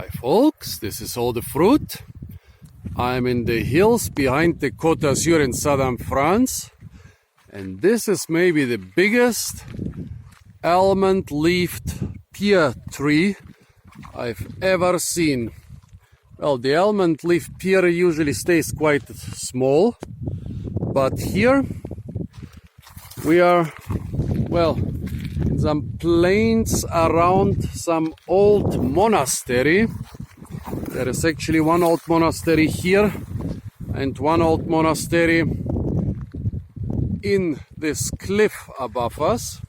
Hi folks, this is all the fruit. I'm in the hills behind the Côte d'Azur in southern France, and this is maybe the biggest almond-leaved pear tree I've ever seen. Well, the almond-leaved pear usually stays quite small, but here we are, well, in some plains around some old monastery. There is actually one old monastery here and one old monastery in this cliff above us.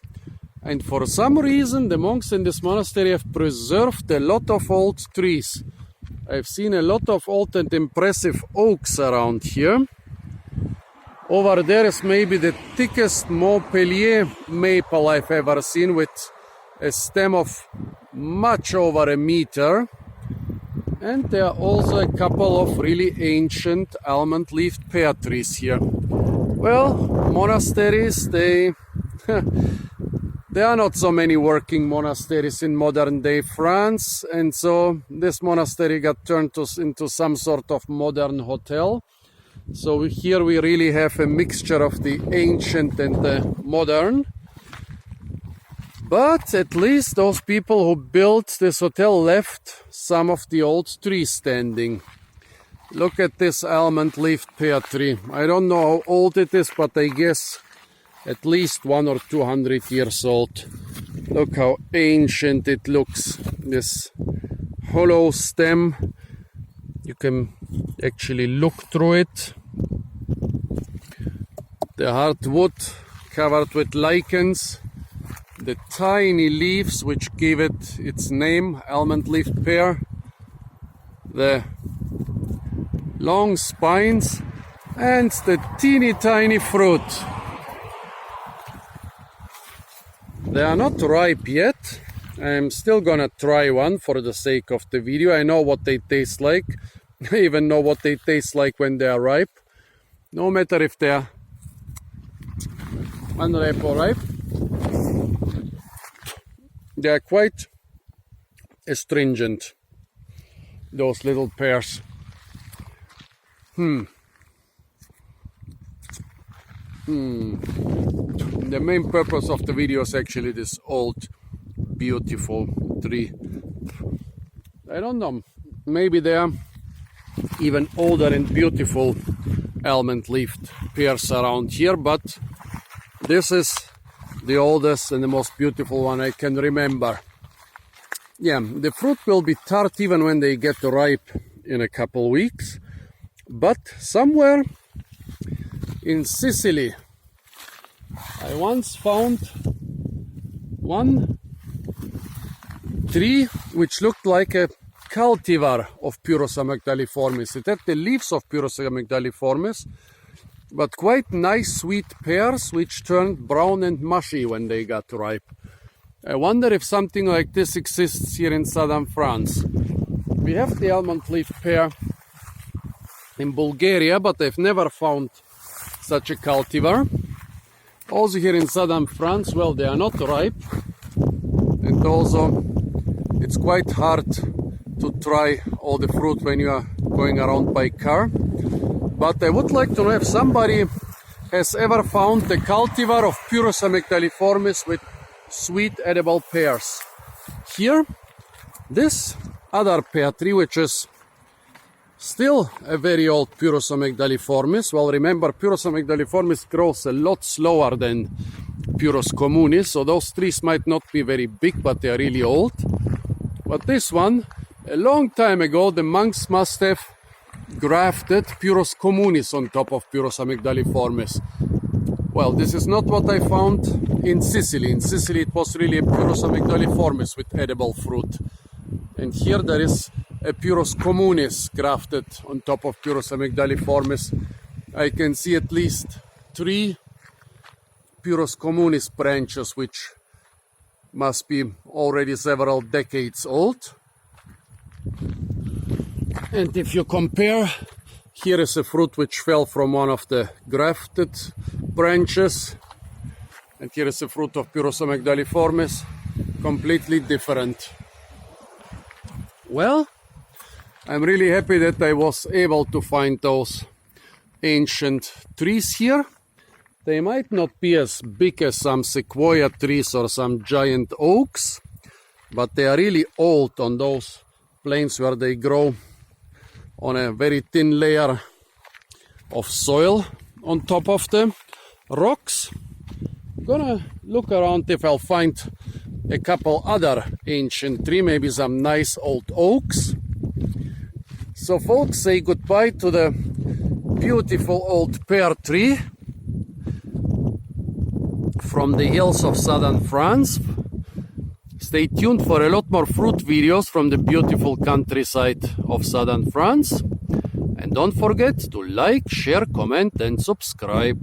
And for some reason the monks in this monastery have preserved a lot of old trees. I've seen a lot of old and impressive oaks around here. Over there is maybe the thickest Montpellier maple I've ever seen, with a stem of much over a meter. And there are also a couple of really ancient almond-leaved pear trees here. Well, monasteries, there are not so many working monasteries in modern day France, and so this monastery got turned into some sort of modern hotel. So here we really have a mixture of the ancient and the modern. But at least those people who built this hotel left some of the old trees standing. Look at this almond-leaved pear tree. I don't know how old it is, but I guess at least 100 or 200 years old. Look how ancient it looks. This hollow stem. You can actually look through it. The hard wood covered with lichens. The tiny leaves which give it its name, almond-leaved pear. The long spines and the teeny tiny fruit. They are not ripe yet. I'm still gonna try one for the sake of the video. I know what they taste like. I even know what they taste like when they are ripe. No matter if they are unripe or ripe. They are quite astringent, those little pears. The main purpose of the video is actually this old, beautiful tree. I don't know, maybe they are even older and beautiful almond-leaved pears around here, but this is the oldest and the most beautiful one I can remember. Yeah, the fruit will be tart even when they get ripe in a couple weeks. But somewhere in Sicily, I once found one tree which looked like a cultivar of Pyrus amygdaliformis. It had the leaves of Pyrus amygdaliformis, but quite nice sweet pears which turned brown and mushy when they got ripe. I wonder if something like this exists here in southern France. We have the almond-leaved pear in Bulgaria, but I've never found such a cultivar. Also here in southern France, well, they are not ripe, and also it's quite hard to try all the fruit when you are going around by car. But I would like to know if somebody has ever found the cultivar of Pyrus amygdaliformis with sweet edible pears. Here, this other pear tree, which is still a very old Pyrus amygdaliformis. Well, remember, Pyrus amygdaliformis grows a lot slower than Pyrus communis, so those trees might not be very big, but they are really old. But this one, a long time ago, the monks must have grafted Pyrus communis on top of Pyrus amygdaliformis. Well, this is not what I found in Sicily. In Sicily it was really a Pyrus amygdaliformis with edible fruit. And here there is a Pyrus communis grafted on top of Pyrus amygdaliformis. I can see at least 3 Pyrus communis branches which must be already several decades old. And if you compare, here is a fruit which fell from one of the grafted branches, and here is a fruit of Pyrus amygdaliformis, completely different. Well, I'm really happy that I was able to find those ancient trees here. They might not be as big as some sequoia trees or some giant oaks, but they are really old on those plains where they grow on a very thin layer of soil on top of the rocks. I'm gonna look around if I'll find a couple other ancient trees, maybe some nice old oaks. So folks, say goodbye to the beautiful old pear tree from the hills of southern France. Stay tuned for a lot more fruit videos from the beautiful countryside of southern France. And don't forget to like, share, comment and subscribe.